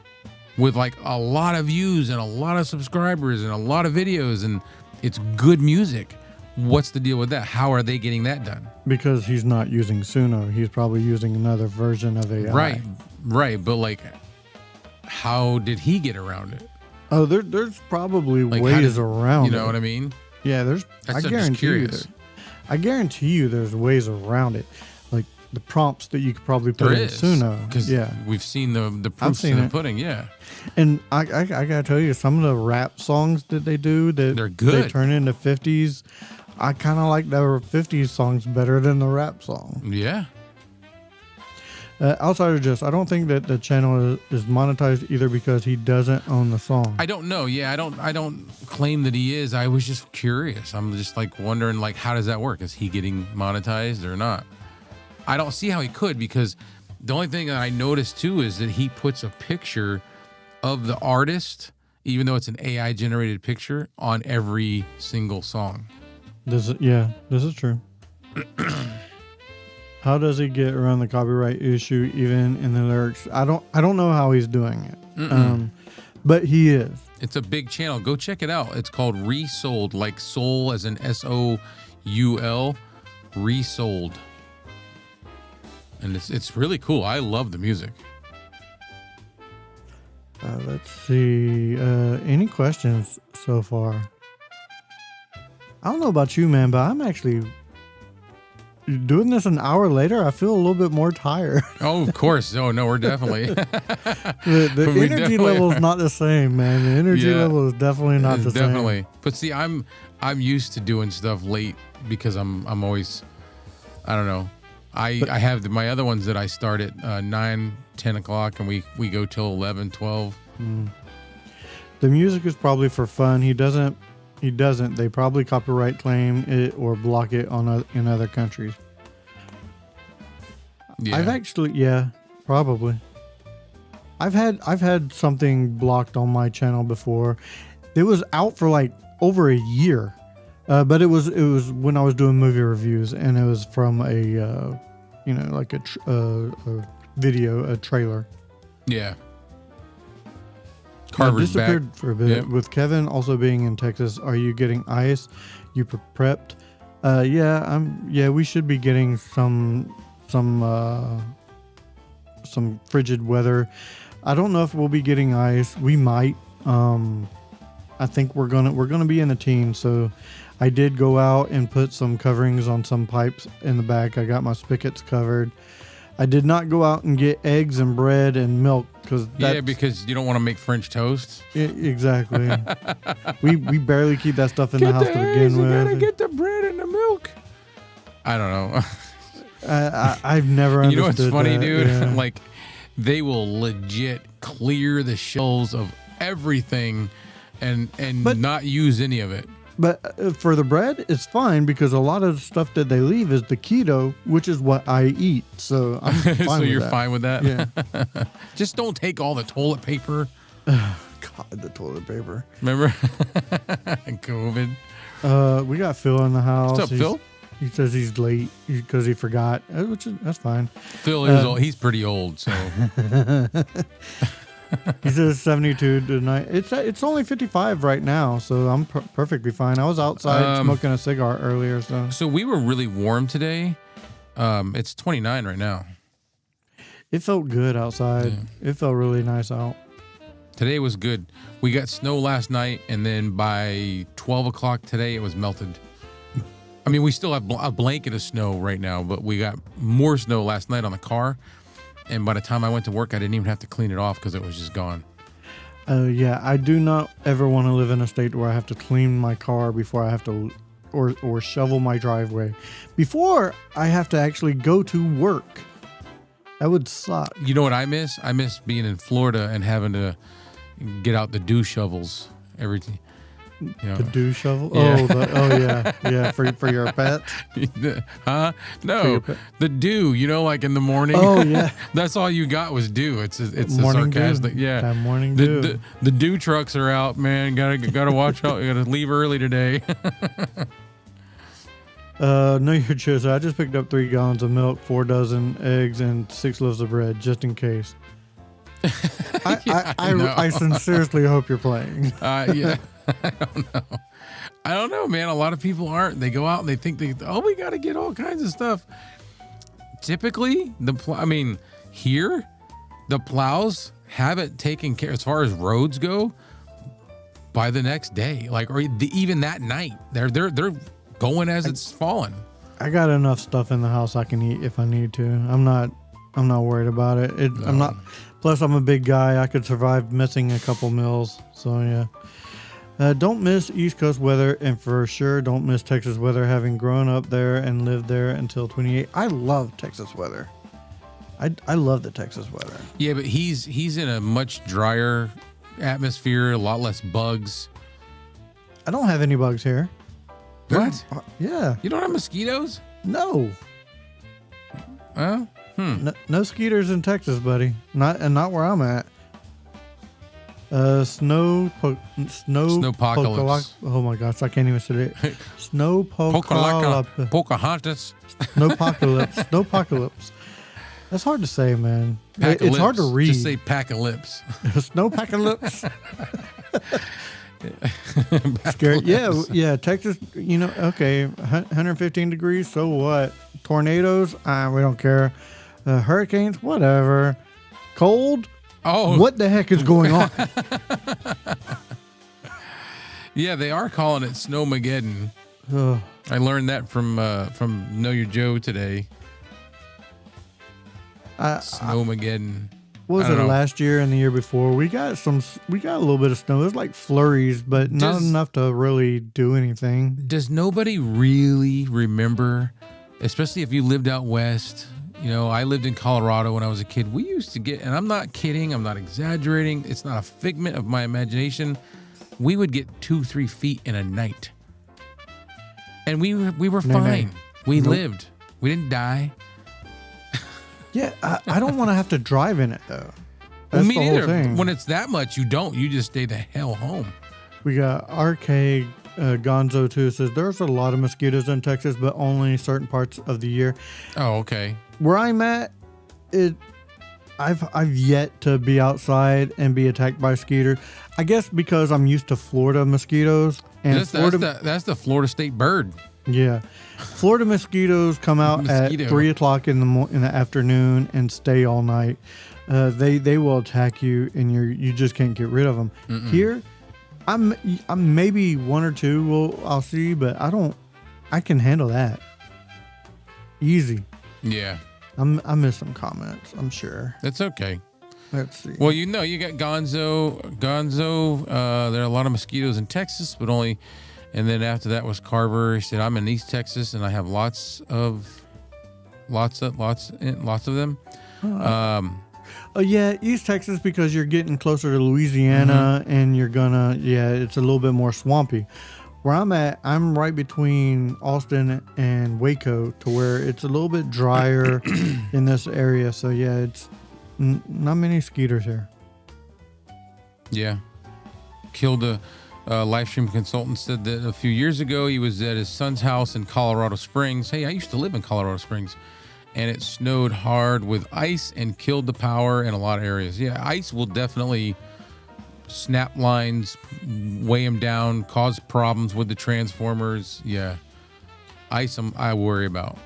with like a lot of views and a lot of subscribers and a lot of videos, and it's good music. What's the deal with that? How are they getting that done? Because he's not using Suno. He's probably using another version of AI. Right. But like, how did he get around it? Oh, there's probably Like, ways around it. You know what I mean? Yeah, I guarantee you there's ways around it. Like the prompts that you could probably put in Suno. Because we've seen the proofs in the pudding, yeah. And I gotta tell you, some of the rap songs that they do, they're good. They turn into 50s. I kind of like the 50s songs better than the rap song. Yeah. Outside of just, I don't think that the channel is monetized either because he doesn't own the song. I don't know. Yeah, I don't claim that he is. I was just curious. I'm just like wondering, like, how does that work? Is he getting monetized or not? I don't see how he could, because the only thing that I noticed too is that he puts a picture of the artist, even though it's an AI generated picture, on every single song. This is true. How does he get around the copyright issue even in the lyrics? I don't know how he's doing it. But he is. It's a big channel. Go check it out. It's called Resold, like soul as in SOUL, Resold. And it's really cool. I love the music. Let's see. Any questions so far? I don't know about you, man, but I'm actually doing this an hour later. I feel a little bit more tired. Oh, of course. Oh, no, we're definitely. the energy level is not the same, man. The energy level is definitely not the same. Definitely. But see, I'm used to doing stuff late because I'm always, I don't know. I have my other ones that I start at 9, 10 o'clock, and we go till 11, 12. The music is probably for fun. He doesn't. They probably copyright claim it or block it in other countries. Yeah. I've actually, probably. I've had something blocked on my channel before. It was out for like over a year. But it was when I was doing movie reviews, and it was from a like a video, a trailer. Yeah. Carver's disappeared back for a bit. Yep. With Kevin also being in Texas, are you getting ice? You prepped? We should be getting some frigid weather. I don't know if we'll be getting ice. We might. I think we're gonna be in the teens, so I did go out and put some coverings on some pipes in the back. I got my spigots covered. I did not go out and get eggs and bread and milk because because you don't want to make French toast. Exactly. we barely keep that stuff in the house to begin with. You gotta get the bread and the milk. I don't know. I've never understood. You know what's funny, that. dude? Yeah. Like, they will legit clear the shelves of everything and not use any of it. But for the bread, it's fine because a lot of the stuff that they leave is the keto, which is what I eat. So I'm fine So with you're that. fine with that? Yeah. Just don't take all the toilet paper. God, the toilet paper. Remember? COVID. We got Phil in the house. What's up, Phil? He says he's late because he forgot, that's fine. Phil is old. He's pretty old, so. He says 72 tonight. It's only 55 right now, so I'm perfectly fine. I was outside smoking a cigar earlier, so. So we were really warm today. It's 29 right now. It felt good outside. Yeah. It felt really nice out. Today was good. We got snow last night, and then by 12 o'clock today, it was melted. I mean, we still have a blanket of snow right now, but we got more snow last night on the car. And by the time I went to work, I didn't even have to clean it off because it was just gone. Yeah, I do not ever want to live in a state where I have to clean my car before I have to, or shovel my driveway before I have to actually go to work. That would suck. You know what I miss? I miss being in Florida and having to get out the dew shovels everything. You know. The dew shovel? Yeah. Yeah, for your pet? Huh? No, the dew. You know, like in the morning. Oh yeah, that's all you got was dew. It's a morning sarcastic. Dew. Yeah, that morning dew. The dew trucks are out, man. Gotta watch out. You gotta leave early today. Know your choice. I just picked up 3 gallons of milk, 4 dozen eggs, and 6 loaves of bread, just in case. I sincerely hope you're playing. Yeah. I don't know, man. A lot of people aren't. They go out and they think we got to get all kinds of stuff. Typically, here, the plows have it taken care as far as roads go by the next day, even that night. They're going as it's falling. I got enough stuff in the house I can eat if I need to. I'm not worried about it. No. I'm not. Plus, I'm a big guy. I could survive missing a couple meals. So yeah. Don't miss East Coast weather, and for sure don't miss Texas weather, having grown up there and lived there until 28. I love Texas weather. I love the Texas weather. Yeah, but he's in a much drier atmosphere, a lot less bugs. I don't have any bugs here. What? Yeah. You don't have mosquitoes? No. Huh? No skeeters in Texas, buddy. Not where I'm at. Snowpocalypse. Oh my gosh, I can't even say it. Snowpocalypse. Pocahontas. Snowpocalypse. That's hard to say, man. It's hard to read. Just say pack-a-lips. Snowpocalypse. Scary. Yeah. Texas. Okay, 115 degrees. So what? Tornadoes? We don't care. Hurricanes? Whatever. Cold? Oh, what the heck is going on? Yeah, they are calling it Snowmageddon. I learned that from Know Your Joe today. Snowmageddon. What was it last year and the year before? We got a little bit of snow. It was like flurries, but not enough to really do anything. Does nobody really remember, especially if you lived out west? I lived in Colorado when I was a kid. We used to get, and I'm not kidding, I'm not exaggerating, it's not a figment of my imagination. We would get 2-3 feet in a night. And we were fine. We lived. We didn't die. Yeah, I don't want to have to drive in it, though. That's me neither. When it's that much, you don't. You just stay the hell home. We got RK Gonzo, too, says, there's a lot of mosquitoes in Texas, but only certain parts of the year. Oh, okay. Where I'm at, I've yet to be outside and be attacked by mosquitoes. I guess because I'm used to Florida mosquitoes. And that's the Florida state bird. Yeah. Florida mosquitoes come out at 3 o'clock in the afternoon and stay all night. They will attack you, and you just can't get rid of them. Mm-mm. Here, I'm maybe 1 or 2 I'll see, but I can handle that. Easy. Yeah. I missed some comments, I'm sure. That's okay. Let's see. Well, you got Gonzo. There are a lot of mosquitoes in Texas, but only. And then after that was Carver. He said, "I'm in East Texas, and I have lots of them." Oh yeah, East Texas, because you're getting closer to Louisiana, and you're gonna it's a little bit more swampy. Where I'm at, I'm right between Austin and Waco, to where it's a little bit drier in this area. So yeah, it's not many skeeters here. Yeah, killed a live stream consultant. Said that a few years ago he was at his son's house in Colorado Springs. Hey, I used to live in Colorado Springs, and it snowed hard with ice and killed the power in a lot of areas. Yeah, ice will definitely snap lines, weigh them down, cause problems with the transformers. Yeah, ice I worry about.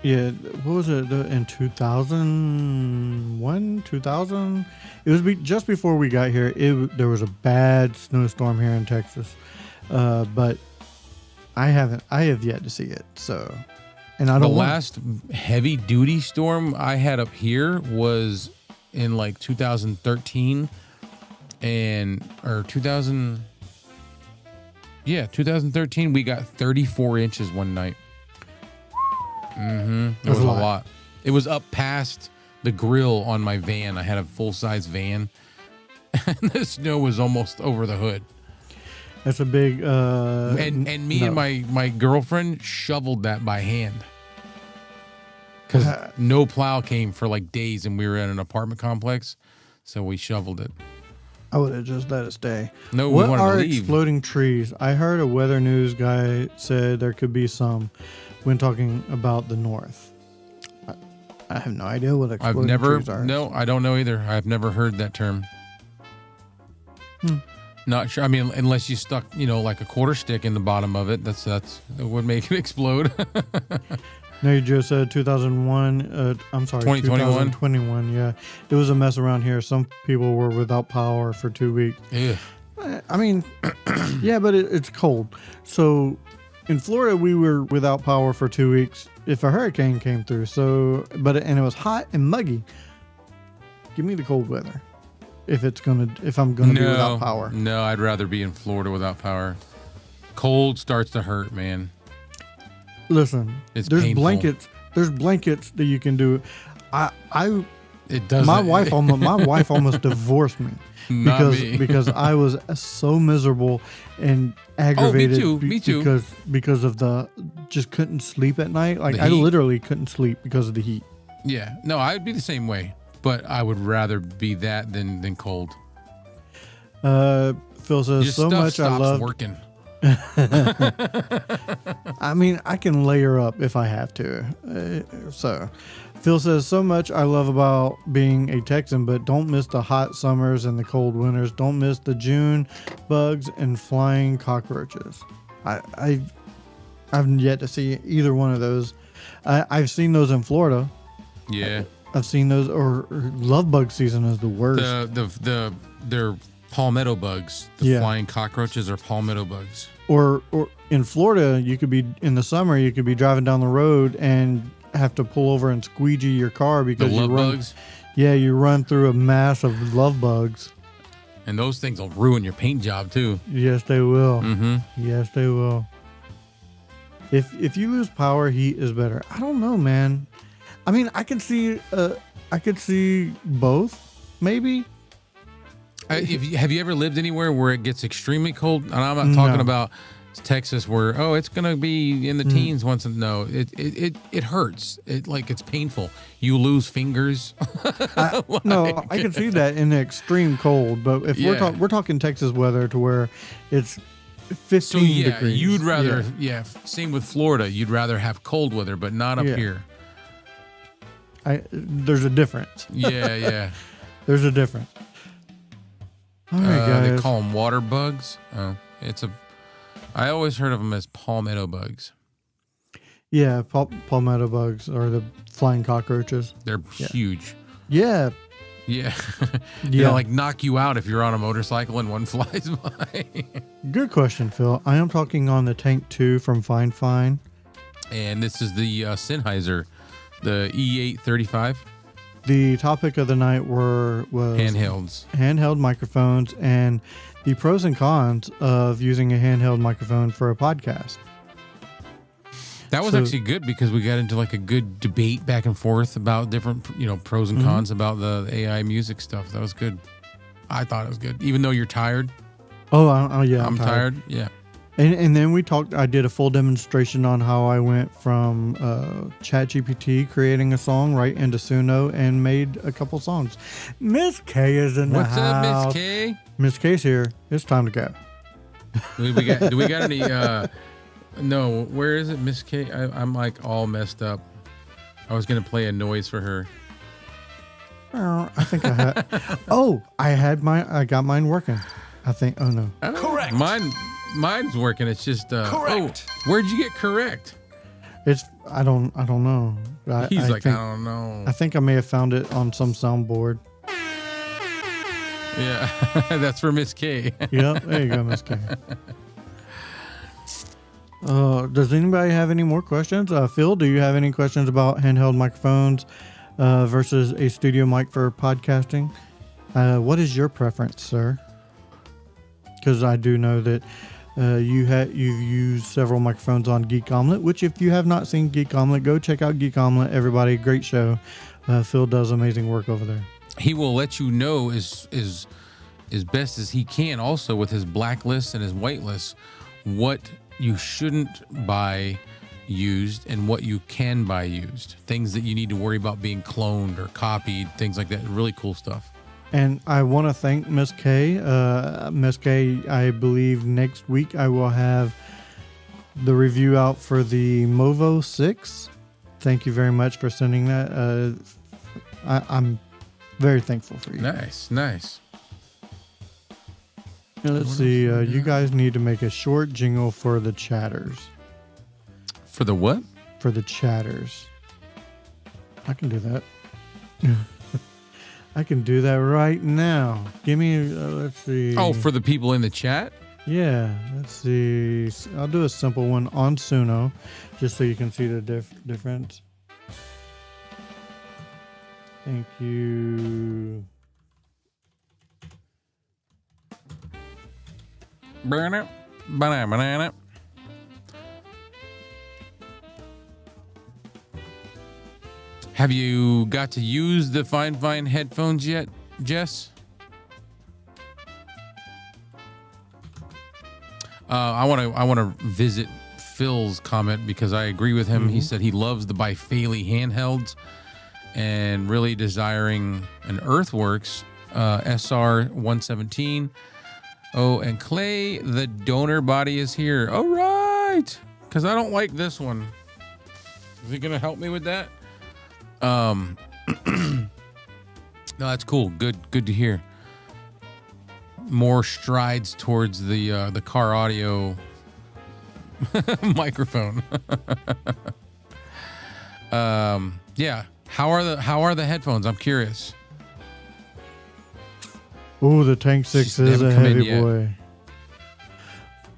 Yeah, what was it in 2001, 2000? It was just before we got here. There was a bad snowstorm here in Texas, but I have yet to see it. So, and I don't. The last heavy duty storm I had up here was in like 2013, or 2013. We got 34 inches one night. It was a lot. It was up past the grill on my van. I had a full-size van, and the snow was almost over the hood. That's a big. And my girlfriend shoveled that by hand, because no plow came for like days, and we were in an apartment complex, so we shoveled it. I would have just let it stay. No, we what wanted are to leave. Exploding trees? I heard a weather news guy said there could be some when talking about the north. I have no idea what exploding trees are. No, I don't know either. I've never heard that term. Not sure. I mean, unless you stuck, like a quarter stick in the bottom of it, that would make it explode. No, you just said 2001. I'm sorry, 2021. 2021. Yeah, it was a mess around here. Some people were without power for 2 weeks. Yeah. I mean, yeah, but it's cold. So in Florida, we were without power for 2 weeks if a hurricane came through. So, and it was hot and muggy. Give me the cold weather. If I'm gonna be without power. No, I'd rather be in Florida without power. Cold starts to hurt, man. Listen, It's there's painful. blankets. There's blankets that you can do. It doesn't. My wife almost divorced me because I was so miserable and aggravated. Me too. Because of the just couldn't sleep at night. Like The I heat. literally couldn't sleep because of the heat. Yeah. No, I'd be the same way, but I would rather be that than cold. Phil says Your so stuff much I stops love. working. I mean, I can layer up if I have to. So, Phil says, so much I love about being a Texan, but don't miss the hot summers and the cold winters. Don't miss the June bugs and flying cockroaches. I've yet to see either one of those. I've seen those in Florida. Yeah. I've seen those, or love bug season is the worst. They're palmetto bugs. The flying cockroaches are palmetto bugs. Or in Florida, you could be in the summer. You could be driving down the road and have to pull over and squeegee your car because The love bugs. Yeah, you run through a mass of love bugs. And those things will ruin your paint job too. Yes, they will. Mm-hmm. Yes, they will. If you lose power, heat is better. I don't know, man. I mean, I could see both, maybe. Have you ever lived anywhere where it gets extremely cold? And I'm not talking about Texas where it's gonna be in the teens once. No, it hurts. It's painful. You lose fingers. No, I can see that in the extreme cold. But if we're talking Texas weather to where it's 15 degrees. You'd rather same with Florida. You'd rather have cold weather, but not up here. There's a difference. Yeah. There's a difference. All right, guys. They call them water bugs. Oh, I always heard of them as palmetto bugs. Yeah, palmetto bugs or the flying cockroaches. They're huge. Yeah. Yeah. They'll like knock you out if you're on a motorcycle and one flies by. Good question, Phil. I am talking on the Tank 2 from Fine. And this is the Sennheiser, the E835. the topic of the night was handheld microphones and the pros and cons of using a handheld microphone for a podcast. That was actually good because we got into like a good debate back and forth about different, pros and cons about the AI music stuff. That was good. I thought it was good, even though you're tired. Oh yeah, I'm tired. Yeah. And then we talked. I did a full demonstration on how I went from ChatGPT creating a song right into Suno and made a couple songs. Miss K is in the house. What's up, Miss K? Miss K's here. It's time to go. Do we got any? No. Where is it, Miss K? I'm like all messed up. I was gonna play a noise for her. I think I had. I got mine working. I think. Oh no. Correct. Mine's working. It's just correct. Oh, where'd you get correct? I don't know. I don't know. I think I may have found it on some soundboard. Yeah, that's for Miss K. Yep, there you go, Miss K. Does anybody have any more questions? Phil, do you have any questions about handheld microphones versus a studio mic for podcasting? What is your preference, sir? Because I do know that you've used several microphones on Geek Omelet, which if you have not seen Geek Omelet, go check out Geek Omelet. Everybody, great show. Phil does amazing work over there. He will let you know as best as he can, also with his blacklist and his whitelist, what you shouldn't buy used and what you can buy used. Things that you need to worry about being cloned or copied, things like that. Really cool stuff. And I want to thank Miss K. Miss K, I believe next week I will have the review out for the Movo 6. Thank you very much for sending that. I'm very thankful for you. Nice. Let's see. You guys need to make a short jingle for the chatters. For the what? For the chatters. I can do that. I can do that right now. Give me, let's see. Oh, for the people in the chat? Yeah, let's see. I'll do a simple one on Suno, just so you can see the difference. Thank you. Banana. Have you got to use the Fine headphones yet, Jess? I want to visit Phil's comment because I agree with him. He said he loves the Bifaley handhelds and really desiring an Earthworks SR 117. Oh, and Clay, the donor body is here. All right, because I don't like this one. Is he gonna help me with that? No, that's cool. Good to hear. More strides towards the car audio microphone. Yeah. How are the headphones? I'm curious. Oh, the Tank 6 is a heavy boy.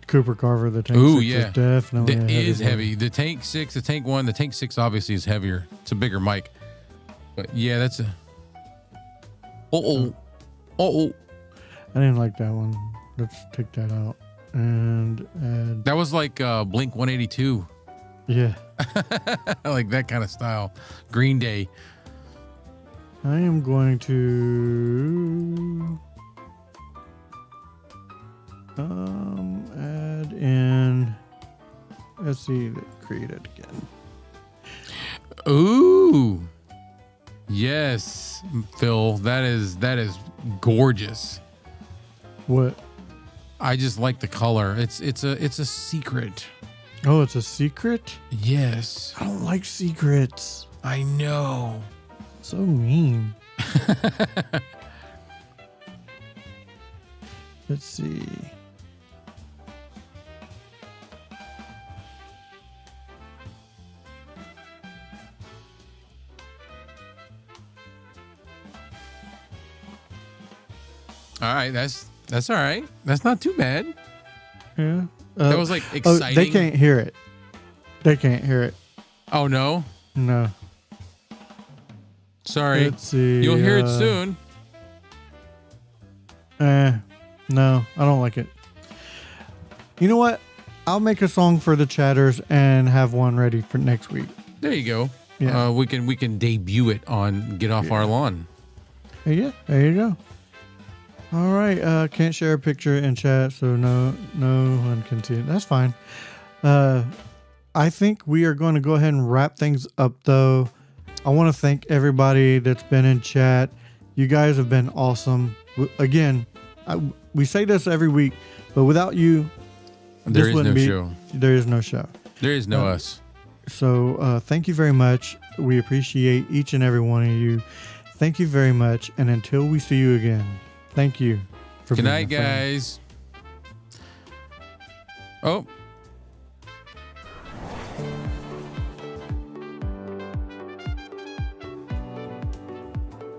Cooper Carver, the Tank 6 is definitely it is heavy. Boy. The Tank 6, the Tank 1, the Tank 6 obviously is heavier. It's a bigger mic. But yeah, that's a... Uh-oh. I didn't like that one. Let's take that out. And add... That was like Blink 182. Yeah. I like that kind of style. Green Day. I am going to... add in, let's see, create it again. Ooh, yes, Phil, that is gorgeous. What? I just like the color. It's a secret. Oh, it's a secret? Yes. I don't like secrets. I know. So mean. Let's see. All right, that's all right. That's not too bad. Yeah. That was like exciting. Oh, they can't hear it. They can't hear it. Oh no. No. Sorry. Let's see. You'll hear it soon. No, I don't like it. You know what? I'll make a song for the chatters and have one ready for next week. There you go. Yeah. We can debut it on Get Off Our Lawn. Yeah, there you go. All right. Can't share a picture in chat, so no one can see it. That's fine. I think we are going to go ahead and wrap things up, though. I want to thank everybody that's been in chat. You guys have been awesome. Again, we say this every week, but without you, There is no show. There is no show. There is no us. So thank you very much. We appreciate each and every one of you. Thank you very much. And until we see you again, thank you. Good night, guys. Oh.